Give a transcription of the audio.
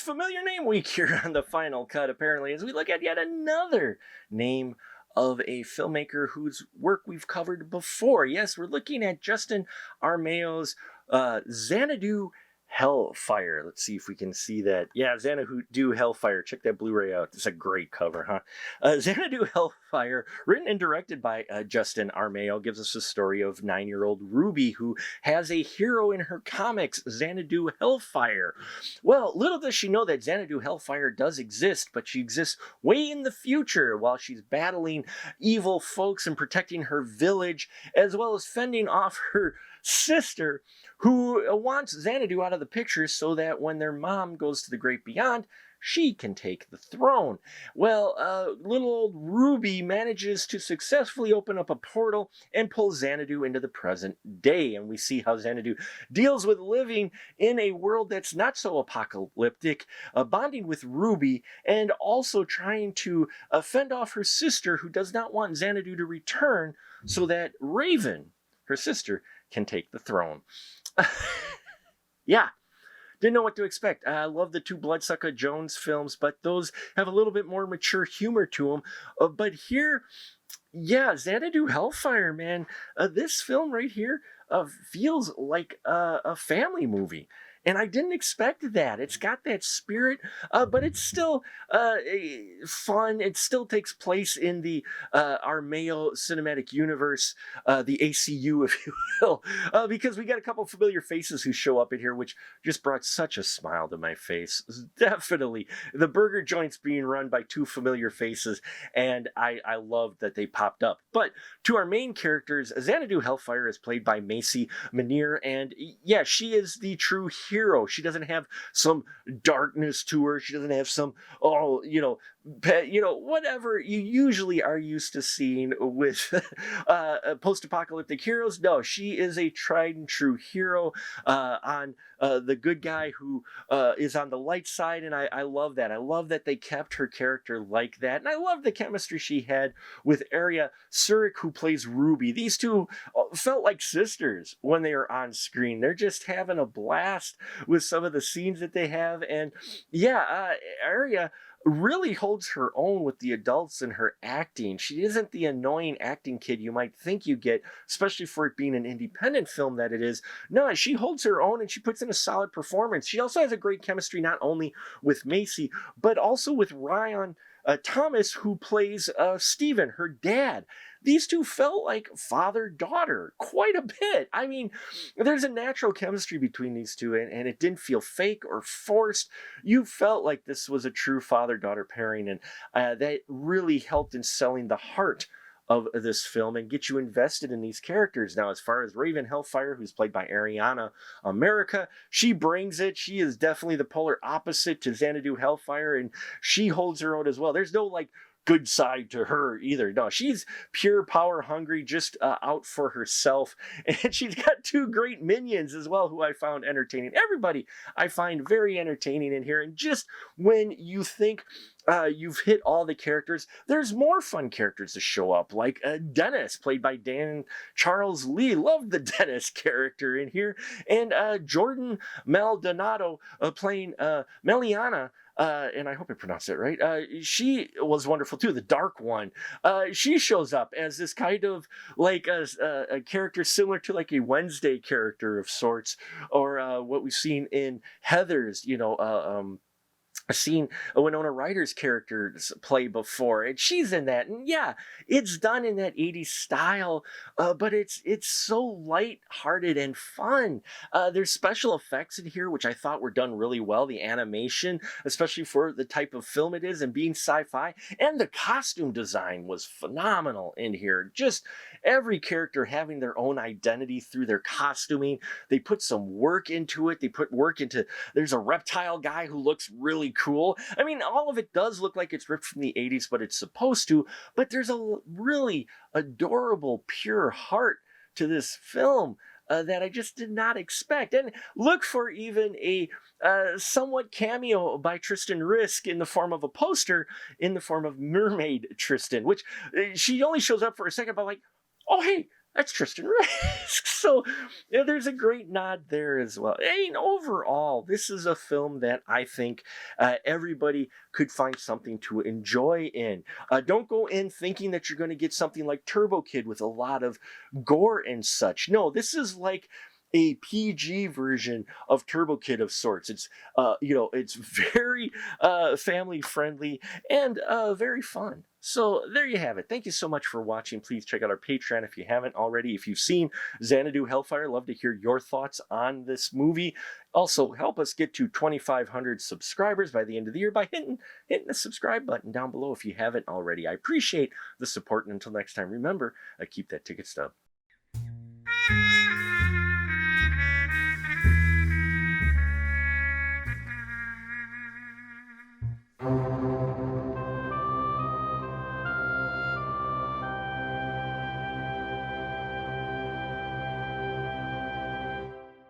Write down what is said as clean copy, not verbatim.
familiar name week here on the Final Cut, apparently, as we look at yet another name of a filmmaker whose work we've covered before. Yes, we're looking at Justin Armeo's Xanadu Hellfire. Let's see if we can see that. Yeah, Xanadu Hellfire. Check that Blu-ray out. It's a great cover, huh? Xanadu Hellfire, written and directed by Justin Armeo, gives us the story of 9-year-old Ruby, who has a hero in her comics, Xanadu Hellfire. Well, little does she know that Xanadu Hellfire does exist, but she exists way in the future while she's battling evil folks and protecting her village, as well as fending off her sister, who wants Xanadu out of the picture so that when their mom goes to the great beyond, she can take the throne. Well, little old Ruby manages to successfully open up a portal and pull Xanadu into the present day. And we see how Xanadu deals with living in a world that's not so apocalyptic, bonding with Ruby, and also trying to fend off her sister, who does not want Xanadu to return, so that Raven, her sister, can take the throne. Yeah. Didn't know what to expect. I love the two Bloodsucker Jones films, but those have a little bit more mature humor to them. But here, yeah, Xanadu Hellfire, man. This film right here feels like a family movie. And I didn't expect that. It's got that spirit, but it's still fun. It still takes place in the Armeo cinematic universe, the ACU, if you will, because we got a couple familiar faces who show up in here, which just brought such a smile to my face. Definitely. The burger joint's being run by two familiar faces, and I loved that they popped up. But to our main characters, Xanadu Hellfire is played by Macy Manir, and yeah, she is the true hero. She doesn't have some darkness to her. She doesn't have some, whatever you usually are used to seeing with post-apocalyptic heroes. No, she is a tried and true hero on the good guy who is on the light side, and I love that. I love that they kept her character like that, and I love the chemistry she had with Arya Surik, who plays Ruby. These two felt like sisters when they are on screen. They're just having a blast with some of the scenes that they have, and yeah, Arya really holds her own with the adults in her acting. She isn't the annoying acting kid you might think you get, especially for it being an independent film that it is. No, she holds her own and she puts in a solid performance. She also has a great chemistry not only with Macy, but also with Ryan Thomas, who plays Stephen, her dad. These two felt like father-daughter quite a bit. I mean, there's a natural chemistry between these two, and it didn't feel fake or forced. You felt like this was a true father-daughter pairing, and that really helped in selling the heart of this film and get you invested in these characters. Now, as far as Raven Hellfire, who's played by Ariana America, she brings it. She is definitely the polar opposite to Xanadu Hellfire, and she holds her own as well. There's no good side to her either. No, she's pure power hungry, just out for herself. And she's got two great minions as well, who I found entertaining. Everybody I find very entertaining in here. And just when you think you've hit all the characters, there's more fun characters to show up, like Dennis, played by Dan Charles Lee. Love the Dennis character in here. And Jordan Maldonado playing Meliana. And I hope I pronounced it right. She was wonderful too, the dark one. She shows up as this kind of like a character similar to like a Wednesday character of sorts, or what we've seen in Heathers, I've seen Winona Ryder's characters play before, and she's in that. And yeah, it's done in that 80s style, but it's so light-hearted and fun. There's special effects in here, which I thought were done really well. The animation, especially for the type of film it is and being sci-fi, and the costume design was phenomenal in here. Just every character having their own identity through their costuming. They put some work into it. They put work into, there's a reptile guy who looks really cool. I mean, all of it does look like it's ripped from the 80s, but it's supposed to. But there's a really adorable, pure heart to this film that I just did not expect. And look for even a somewhat cameo by Tristan Risk in the form of a poster, in the form of Mermaid Tristan, which she only shows up for a second, but like, oh, hey, That's Tristan Risk. So there's a great nod there as well. I mean, overall, this is a film that I think everybody could find something to enjoy in. Don't go in thinking that you're going to get something like Turbo Kid with a lot of gore and such. No, this is like a PG version of Turbo Kid of sorts. It's it's very family friendly and very fun. So there you have it. Thank you so much for watching. Please check out our Patreon if you haven't already. If you've seen Xanadu Hellfire, love to hear your thoughts on this movie. Also, help us get to 2,500 subscribers by the end of the year by hitting the subscribe button down below if you haven't already. I appreciate the support, and until next time, remember, keep that ticket stub.